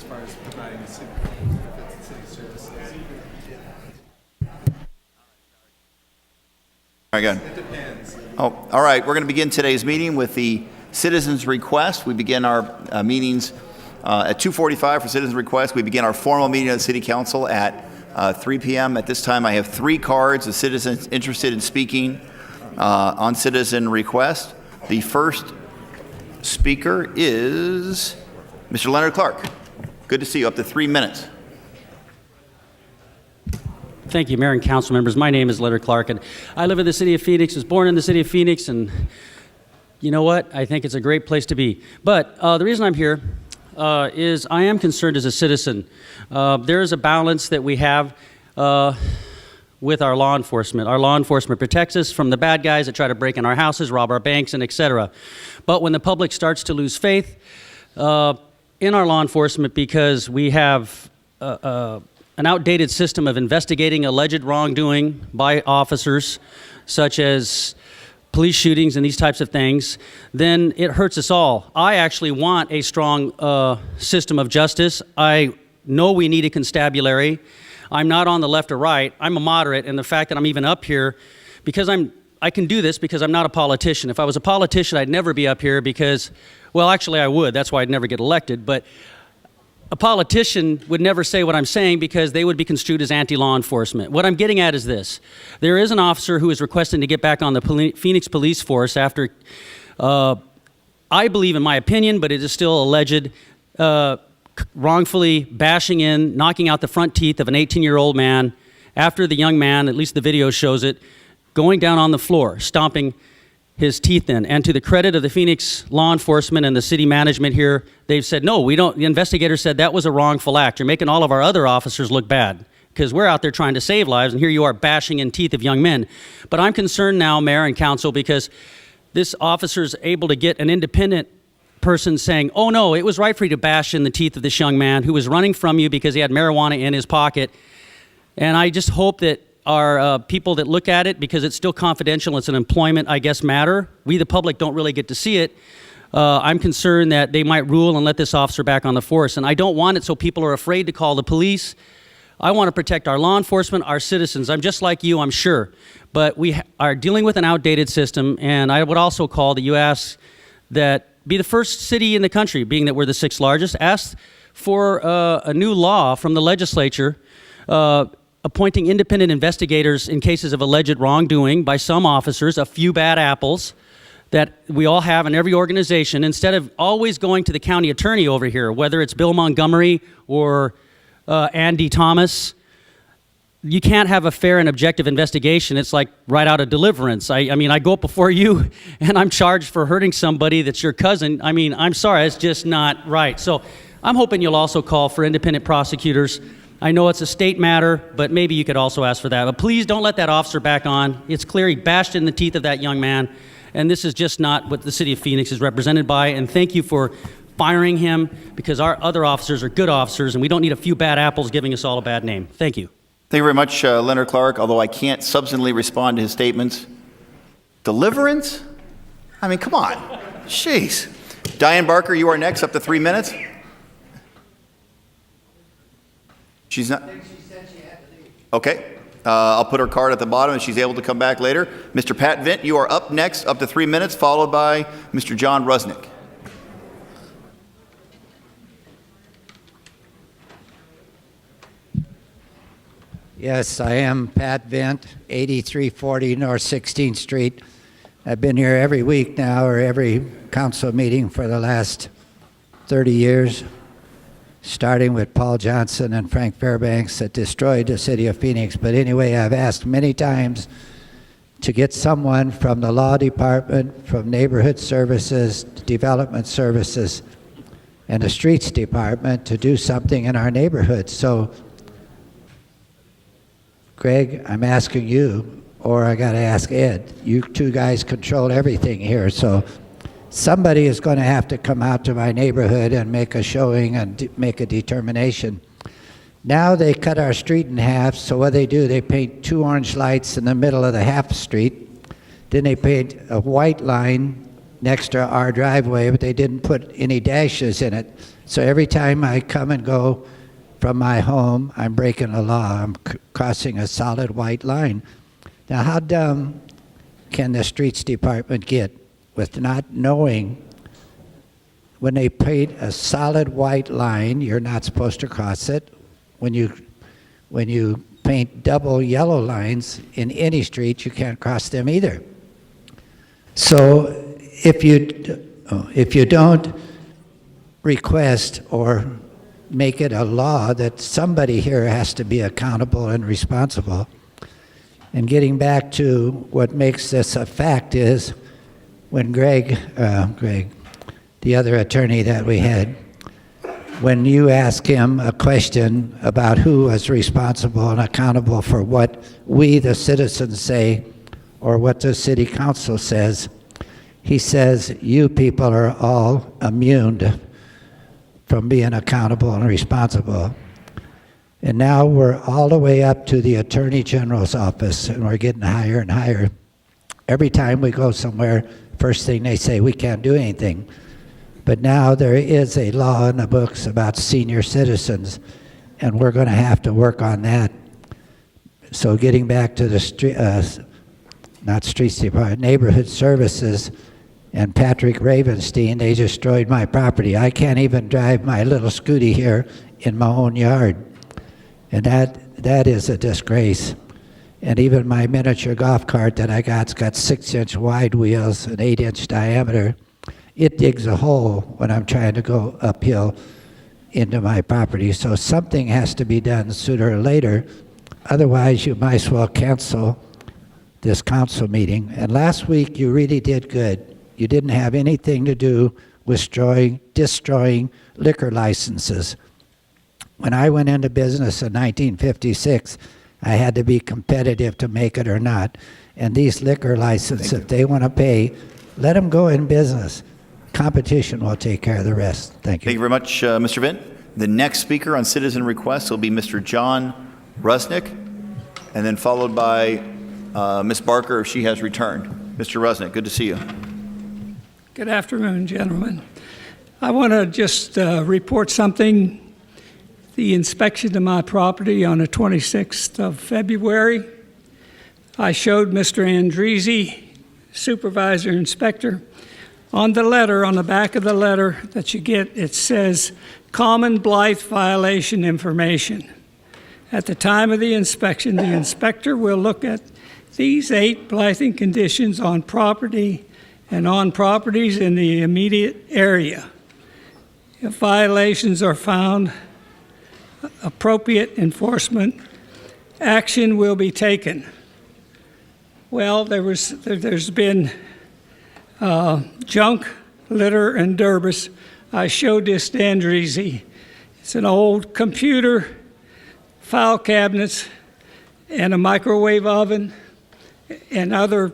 as far as providing the city benefits and city services? All right, good. It depends. Oh, all right. We're going to begin today's meeting with the citizens' request. We begin our meetings at 2:45 for citizens' request. We begin our formal meeting of the City Council at 3 p.m. At this time, I have 3 cards of citizens interested in speaking on citizen request. The first speaker is Mr. Leonard Clark. Good to see you. Up to 3 minutes. Thank you, Mayor and council members. My name is Leonard Clark, and I live in the city of Phoenix, was born in the city of Phoenix, and you know what? I think it's a great place to be. But the reason I'm here is I am concerned as a citizen. There is a balance that we have with our law enforcement. Our law enforcement protects us from the bad guys that try to break in our houses, rob our banks, and etc. But when the public starts to lose faith in our law enforcement because we have an outdated system of investigating alleged wrongdoing by officers, such as police shootings and these types of things, then it hurts us all. I actually want a strong system of justice. I know we need a constabulary. I'm not on the left or right. I'm a moderate, and the fact that I'm even up here, because I can do this because I'm not a politician. If I was a politician, I'd never be up here because, well, actually I would. That's why I'd never get elected. But a politician would never say what I'm saying because they would be construed as anti-law enforcement. What I'm getting at is this. There is an officer who is requesting to get back on the Phoenix police force after, I believe in my opinion, but it is still alleged, wrongfully bashing in, knocking out the front teeth of an 18-year-old man after the young man, at least the video shows it, going down on the floor, stomping his teeth in. And to the credit of the Phoenix law enforcement and the city management here, they've said, no, we don't. The investigator said that was a wrongful act. You're making all of our other officers look bad because we're out there trying to save lives, and here you are bashing in teeth of young men. But I'm concerned now, Mayor and Council, because this officer is able to get an independent person saying, oh no, it was right for you to bash in the teeth of this young man who was running from you because he had marijuana in his pocket. And I just hope that our people that look at it, because it's still confidential, it's an employment, I guess, matter. We, the public, don't really get to see it. I'm concerned that they might rule and let this officer back on the force. And I don't want it so people are afraid to call the police. I want to protect our law enforcement, our citizens. I'm just like you, I'm sure. But we are dealing with an outdated system, and I would also call the U.S. that be the first city in the country, being that we're the 6th largest, ask for a new law from the legislature appointing independent investigators in cases of alleged wrongdoing by some officers, a few bad apples that we all have in every organization, instead of always going to the county attorney over here, whether it's Bill Montgomery or Andy Thomas. You can't have a fair and objective investigation. It's like right out of Deliverance. I mean, I go up before you and I'm charged for hurting somebody that's your cousin. I mean, I'm sorry, it's just not right. So I'm hoping you'll also call for independent prosecutors. I know it's a state matter, but maybe you could also ask for that. But please don't let that officer back on. It's clear he bashed in the teeth of that young man, and this is just not what the city of Phoenix is represented by. And thank you for firing him, because our other officers are good officers, and we don't need a few bad apples giving us all a bad name. Thank you. Thank you very much, Leonard Clark, although I can't substantively respond to his statements. Deliverance? I mean, come on. Jeez. Diane Barker, you are next, up to 3 minutes. She's not. She said she had to leave. Okay. I'll put her card at the bottom and she's able to come back later. Mr. Pat Vint, you are up next, up to 3 minutes, followed by Mr. John Rusnick. Yes, I am Pat Vint, 8340 North 16th Street. I've been here every week now, or every council meeting for the last 30 years, starting with Paul Johnson and Frank Fairbanks that destroyed the city of Phoenix. But anyway, I've asked many times to get someone from the law department, from neighborhood services, development services, and the streets department to do something in our neighborhood. So Greg, I'm asking you, or I got to ask Ed. You two guys control everything here, so somebody is going to have to come out to my neighborhood and make a showing and make a determination. Now they cut our street in half, so what they do, they paint 2 orange lights in the middle of the half street. Then they paint a white line next to our driveway, but they didn't put any dashes in it. So every time I come and go from my home, I'm breaking a law. I'm crossing a solid white line. Now, how dumb can the streets department get with not knowing when they paint a solid white line, you're not supposed to cross it. When you paint double yellow lines in any street, you can't cross them either. So if you don't request or make it a law that somebody here has to be accountable and responsible. And getting back to what makes this a fact is when Greg, the other attorney that we had, when you ask him a question about who is responsible and accountable for what we, the citizens, say or what the city council says, he says, you people are all immune from being accountable and responsible. And now we're all the way up to the Attorney General's office, and we're getting higher and higher. Every time we go somewhere, first thing they say, we can't do anything. But now there is a law in the books about senior citizens, and we're going to have to work on that. So getting back to the streets department, neighborhood services, and Patrick Ravenstein, they destroyed my property. I can't even drive my little scooty here in my own yard. And that is a disgrace. And even my miniature golf cart that I got's got 6-inch wide wheels and 8-inch diameter. It digs a hole when I'm trying to go uphill into my property. So something has to be done sooner or later. Otherwise, you might as well cancel this council meeting. And last week, you really did good. You didn't have anything to do with destroying liquor licenses. When I went into business in 1956, I had to be competitive to make it or not. And these liquor licenses, if they want to pay, let them go in business. Competition will take care of the rest. Thank you. Thank you very much, Mr. Vint. The next speaker on citizen request will be Mr. John Rusnick, and then followed by Ms. Barker if she has returned. Mr. Rusnick, good to see you. Good afternoon, gentlemen. I want to just report something. The inspection of my property on the 26th of February, I showed Mr. Andresi, supervisor inspector, on the letter, on the back of the letter that you get, it says common blight violation information. At the time of the inspection, the inspector will look at these 8 blighting conditions on property and on properties in the immediate area. If violations are found, appropriate enforcement action will be taken. Well, there's been junk, litter, and derbis. I showed this to Andresi. It's an old computer, file cabinets, and a microwave oven, and other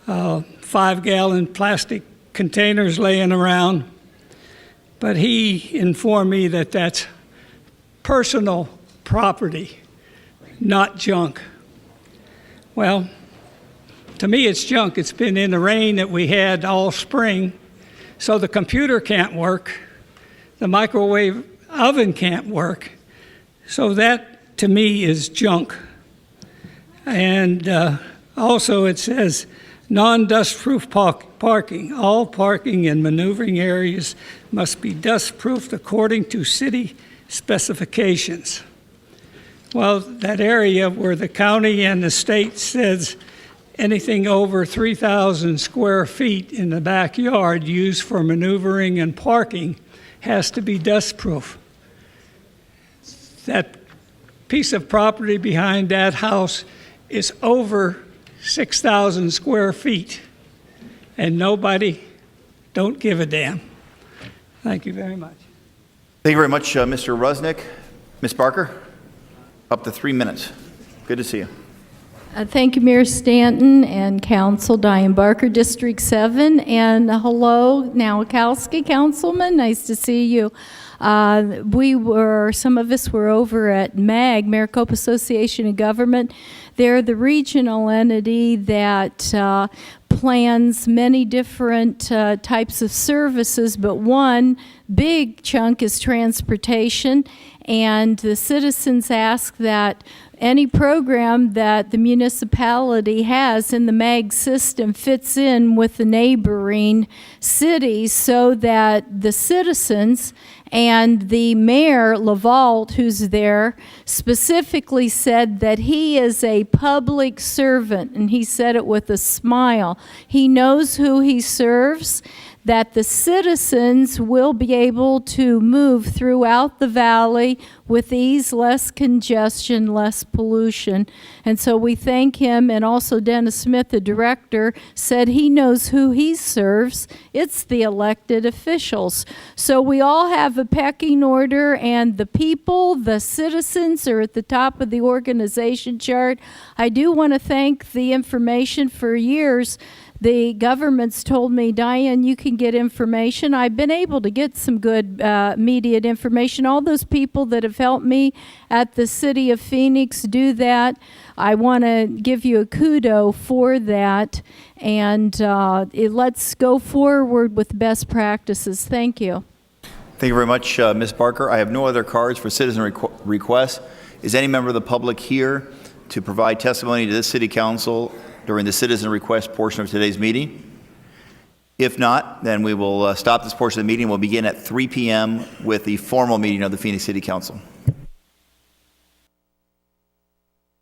5-gallon plastic containers laying around. But he informed me that that's personal property, not junk. Well, to me it's junk. It's been in the rain that we had all spring, so the computer can't work. The microwave oven can't work. So that, to me, is junk. And also it says non-dust-proof parking. All parking and maneuvering areas must be dust-proofed according to city specifications. Well, that area where the county and the state says anything over 3,000 square feet in the backyard used for maneuvering and parking has to be dust-proof. That piece of property behind that house is over 6,000 square feet, and nobody don't give a damn. Thank you very much. Thank you very much, Mr. Rusnick. Ms. Barker, up to 3 minutes. Good to see you. Thank you, Mayor Stanton and Council. Diane Barker, District 7. And hello, Nowakowski, Councilman. Nice to see you. Some of us were over at MAG, Maricopa Association of Government. They're the regional entity that plans many different types of services, but one big chunk is transportation. And the citizens ask that any program that the municipality has in the MAG system fits in with the neighboring cities so that the citizens and the mayor, Lavalde, who's there, specifically said that he is a public servant, and he said it with a smile. He knows who he serves, that the citizens will be able to move throughout the valley with ease, less congestion, less pollution. And so we thank him, and also Dennis Smith, the director, said he knows who he serves. It's the elected officials. So we all have a pecking order, and the people, the citizens, are at the top of the organization chart. I do want to thank the information. For years, the government's told me, Diane, you can get information. I've been able to get some good immediate information. All those people that have helped me at the City of Phoenix do that. I want to give you a kudo for that. And let's go forward with best practices. Thank you. Thank you very much, Ms. Barker. I have no other cards for citizen requests. Is any member of the public here to provide testimony to this City Council during the citizen request portion of today's meeting? If not, then we will stop this portion of the meeting. We'll begin at 3 p.m. with the formal meeting of the Phoenix City Council.